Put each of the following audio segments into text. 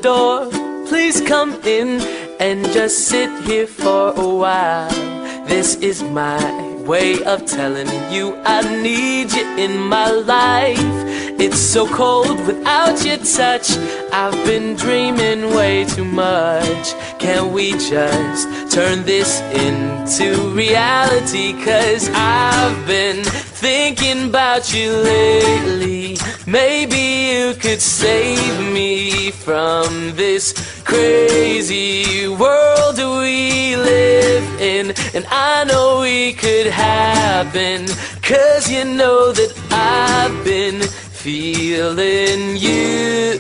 door. Please come in and just sit here for a while. This is my way of telling you I need you in my life. It's so cold without your touch. I've been dreaming way too much. Can we just turn this into reality? 'Cause I've been thinking about you lately. Maybe you could save me from this crazy world we live in. And I know we could happen, 'cause you know that I've been feeling you.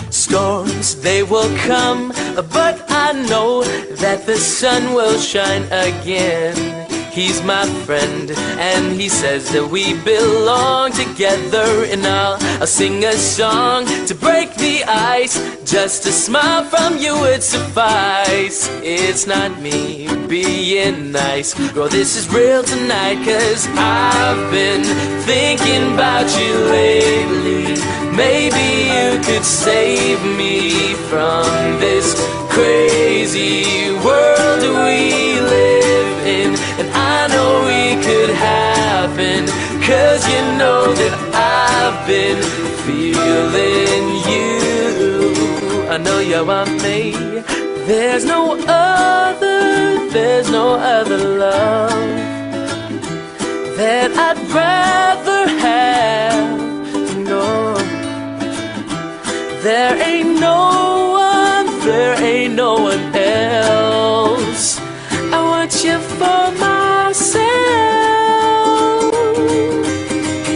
Storms, they will come, but I know that the sun will shine again. He's my friend, and he says that we belong together. And I'll sing a song to break the ice. Just a smile from you would suffice. It's not me being nice, girl, this is real tonight. 'Cause I've been thinking about you lately. Maybe you could save me from this crazy world we live in. And I know we could happen, 'cause you know that I've been feeling you. I know you want me. There's no other love that I'd rather have. No, there ain't no one else. I want you for myself.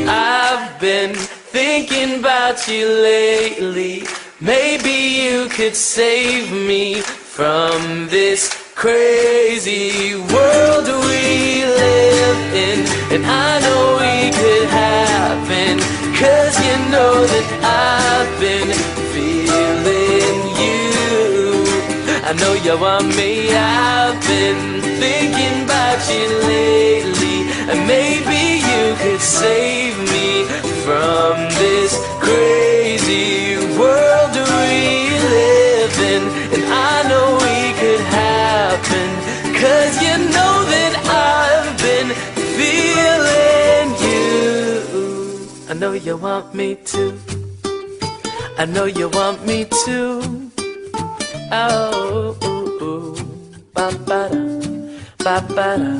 I've been thinking about you lately. Maybe you could save me from this crazy world we live in. And I know we could happen, 'cause you know that I've been feeling you. I know you want me. I've been thinking about you lately. And maybe you could save me from this crazy world we live in. And I know we could happen, 'cause you know that I've been feeling you. I know you want me to. I know you want me to. Oh, ba ba da, ba ba da.